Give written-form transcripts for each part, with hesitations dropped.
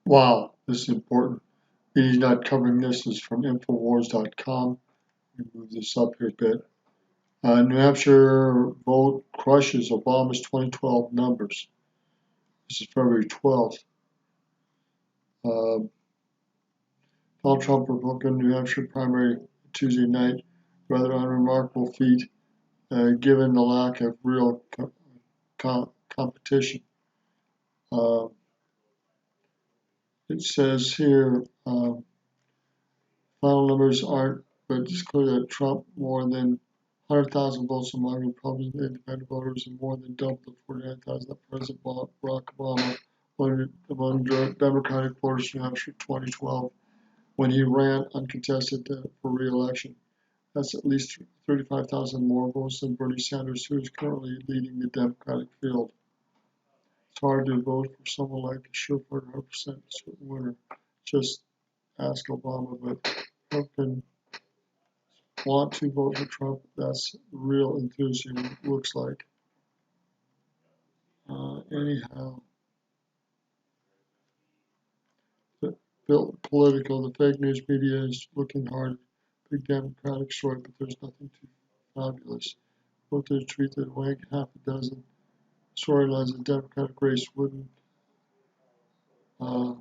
Wow, this is important. He's not covering this. This is from Infowars.com. Let me move this up here a bit. New Hampshire vote crushes Obama's 2012 numbers. This is February 12th. Donald Trump, Republican, New Hampshire primary Tuesday night. Rather unremarkable feat given the lack of real competition. It says here, final numbers aren't, but it's clear that Trump more than 100,000 votes among Republican and independent voters and more than double the 49,000 that President Barack Obama won among Democratic voters in New Hampshire 2012 when he ran uncontested for re-election. That's at least 35,000 more votes than Bernie Sanders, who is currently leading the Democratic field. It's hard to vote for someone like a surefire 100% winner. Just ask Obama, but Trump can want to vote for Trump. That's real enthusiasm, looks like. Anyhow, political, the fake news media is looking hard at big Democratic story, but there's nothing too fabulous. Both their tweet that wank half a dozen storylines in the Democratic race wouldn't. A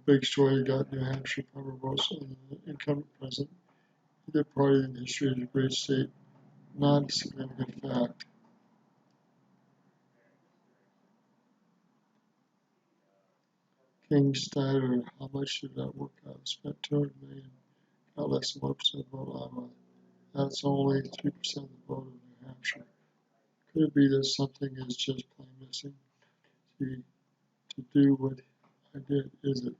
big story got New Hampshire primary votes and the incumbent president. Either party in the history of the great state, not a significant fact. King Snyder, how much did that work out? Spent $200 million, got less than 1% vote Iowa. That's only 3% of the vote of New Hampshire. Could it be that something is just plain missing? To do what I did, is it?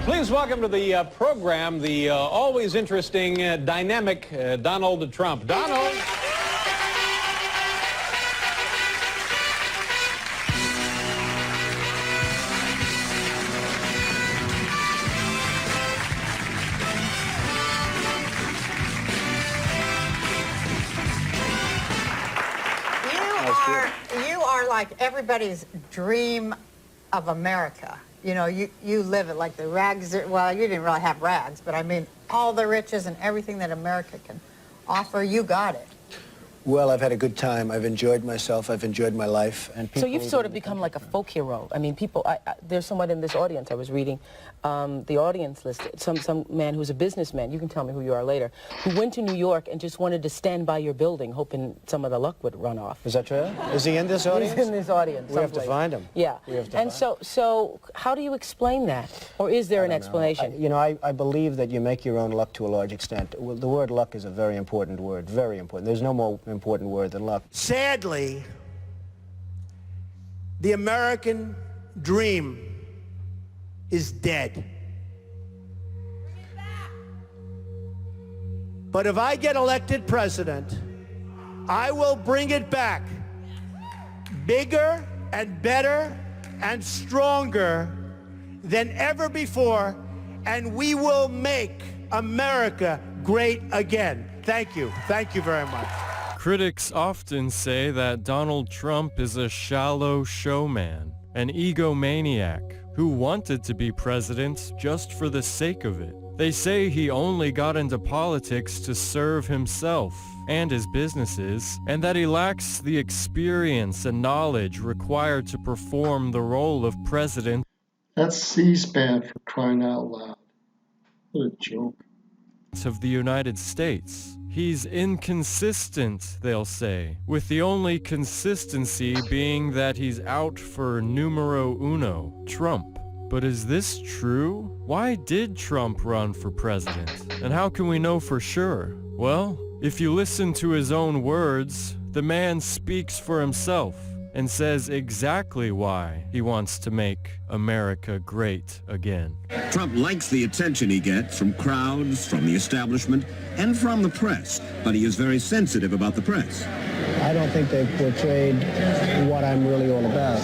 Please welcome to the program the always interesting, dynamic Donald Trump. Donald. You are like everybody's dream of America. You know, you live it like the rags, well, you didn't really have rags, but I mean, all the riches and everything that America can offer, you got it. Well, I've had a good time. I've enjoyed myself. I've enjoyed my life. And so you've sort of become like a folk hero. I mean, people, there's someone in this audience, I was reading the audience list, some man who's a businessman, you can tell me who you are later, who went to New York and just wanted to stand by your building, hoping some of the luck would run off. Is that true? Is he in this audience? He's in this audience. We have to find him. Yeah. And so how do you explain that? Or is there an explanation? I believe that you make your own luck to a large extent. Well, the word luck is a very important word, very important. There's no more important word than luck. Sadly, the American dream is dead. But if I get elected president, I will bring it back bigger and better and stronger than ever before, and we will make America great again. Thank you. Thank you very much. Critics often say that Donald Trump is a shallow showman, an egomaniac who wanted to be president just for the sake of it. They say he only got into politics to serve himself and his businesses, and that he lacks the experience and knowledge required to perform the role of president. That's C-SPAN, for crying out loud. What a joke. Of the United States. He's inconsistent, they'll say, with the only consistency being that he's out for numero uno, Trump. But is this true? Why did Trump run for president? And how can we know for sure? Well, if you listen to his own words, the man speaks for himself and says exactly why he wants to make America great again. Trump likes the attention he gets from crowds, from the establishment, and from the press, but he is very sensitive about the press. I don't think they've portrayed what I'm really all about,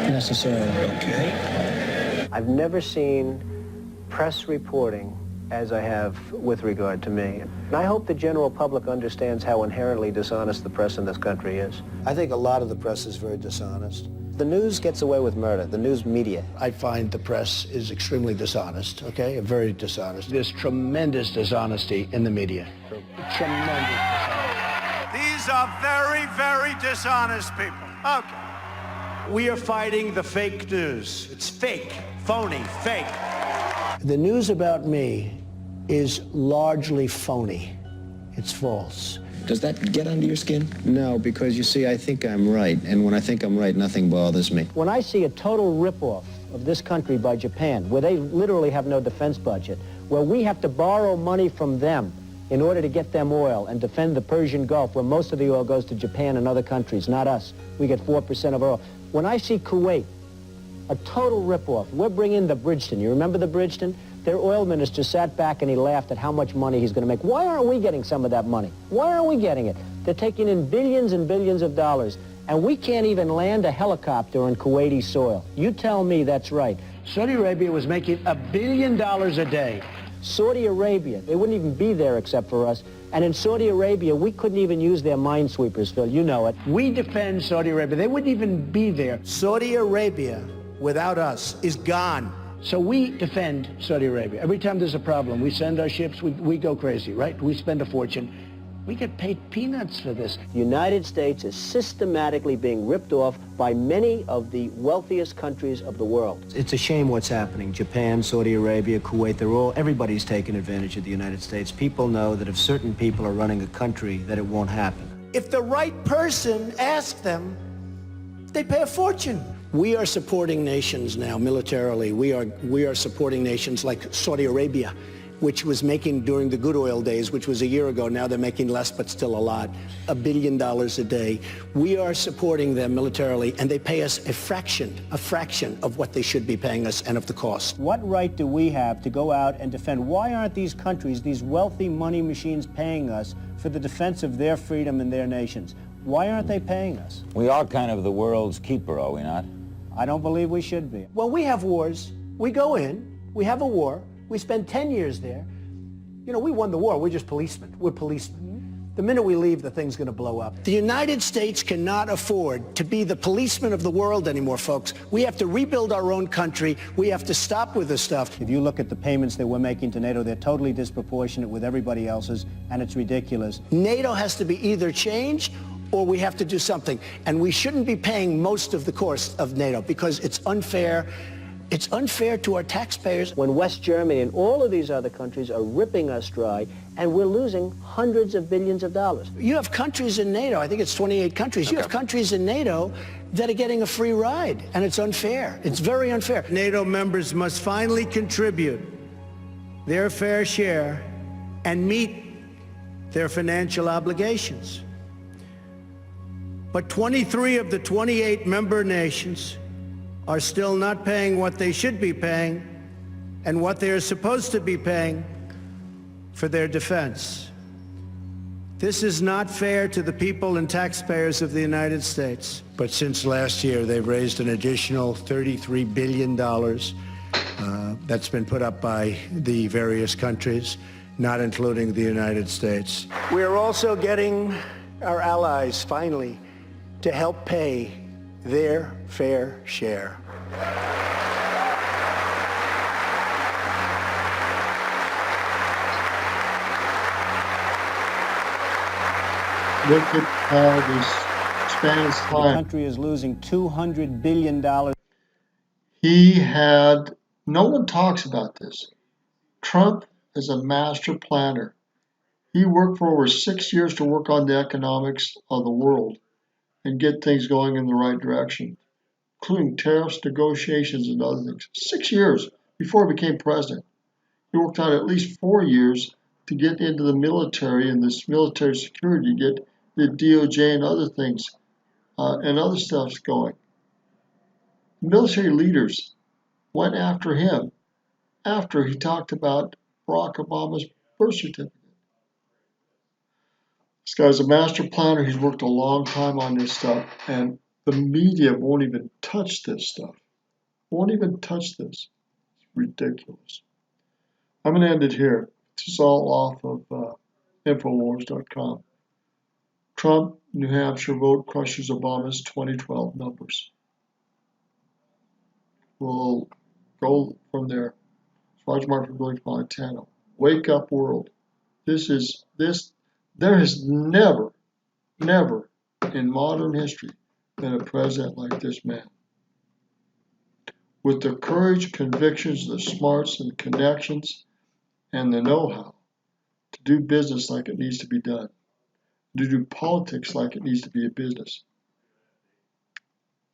necessarily. Okay. I've never seen press reporting as I have with regard to me. And I hope the general public understands how inherently dishonest the press in this country is. I think a lot of the press is very dishonest. The news gets away with murder, the news media. I find the press is extremely dishonest, okay? Very dishonest. There's tremendous dishonesty in the media. Tremendous dishonesty. These are very, very dishonest people. Okay. We are fighting the fake news. It's fake, phony, fake. The news about me is largely phony. It's false. Does that get under your skin? No, because you see, I think I'm right, and when I think I'm right, nothing bothers me. When I see a total ripoff of this country by Japan, where they literally have no defense budget, where we have to borrow money from them in order to get them oil and defend the Persian Gulf, where most of the oil goes to Japan and other countries, not us. We get 4% of oil. When I see Kuwait, a total ripoff, we're bringing the Bridgeton. You remember the Bridgeton? Their oil minister sat back and he laughed at how much money he's going to make. Why aren't we getting some of that money? Why aren't we getting it? They're taking in billions and billions of dollars, and we can't even land a helicopter on Kuwaiti soil. You tell me that's right. Saudi Arabia was making $1 billion a day. Saudi Arabia, they wouldn't even be there except for us. And in Saudi Arabia, we couldn't even use their minesweepers, Phil. You know it. We defend Saudi Arabia. They wouldn't even be there. Saudi Arabia, without us, is gone. So we defend Saudi Arabia. Every time there's a problem, we send our ships, we go crazy, right? We spend a fortune. We get paid peanuts for this. The United States is systematically being ripped off by many of the wealthiest countries of the world. It's a shame what's happening. Japan, Saudi Arabia, Kuwait, everybody's taking advantage of the United States. People know that if certain people are running a country, that it won't happen. If the right person asked them, they pay a fortune. We are supporting nations now militarily. We are supporting nations like Saudi Arabia, which was making during the good oil days, which was a year ago. Now they're making less, but still a lot, $1 billion a day. We are supporting them militarily, and they pay us a fraction of what they should be paying us and of the cost. What right do we have to go out and defend? Why aren't these countries, these wealthy money machines, paying us for the defense of their freedom and their nations? Why aren't they paying us? We are kind of the world's keeper, are we not? I don't believe we should be. Well, we have wars. We go in, we have a war, we spend 10 years there. You know, we won the war, we're just policemen. We're policemen. The minute we leave, the thing's going to blow up. The United States cannot afford to be the policeman of the world anymore, folks. We have to rebuild our own country. We have to stop with this stuff. If you look at the payments that we're making to NATO, they're totally disproportionate with everybody else's, and it's ridiculous. NATO has to be either changed or we have to do something. And we shouldn't be paying most of the cost of NATO because it's unfair. It's unfair to our taxpayers. When West Germany and all of these other countries are ripping us dry, and we're losing hundreds of billions of dollars. You have countries in NATO, I think it's 28 countries. Okay. You have countries in NATO that are getting a free ride, and it's unfair. It's very unfair. NATO members must finally contribute their fair share and meet their financial obligations. But 23 of the 28 member nations are still not paying what they should be paying and what they are supposed to be paying for their defense. This is not fair to the people and taxpayers of the United States. But since last year, they've raised an additional $33 billion that's been put up by the various countries, not including the United States. We are also getting our allies, finally, to help pay their fair share. Look at how this spans The time. country is losing $200 billion. No one talks about this. Trump is a master planner. He worked for over 6 years to work on the economics of the world and get things going in the right direction, including tariffs, negotiations, and other things. 6 years before he became president. He worked on at least 4 years to get into the military and this military security, get the DOJ and other things and other stuff's going. Military leaders went after him after he talked about Barack Obama's birth certificate. This guy's a master planner. He's worked a long time on this stuff, and the media won't even touch this stuff. Won't even touch this. It's ridiculous. I'm going to end it here. This is all off of Infowars.com. Trump, New Hampshire vote crushes Obama's 2012 numbers. We'll go from there. Roger Martin, Billy Montana. Wake up, world. There has never in modern history been a president like this man. With the courage, convictions, the smarts, and connections, and the know-how to do business like it needs to be done, to do politics like it needs to be a business.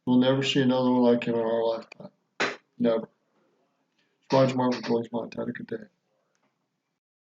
We'll never see another one like him in our lifetime. Never. Roger Martin, Montana. Good day.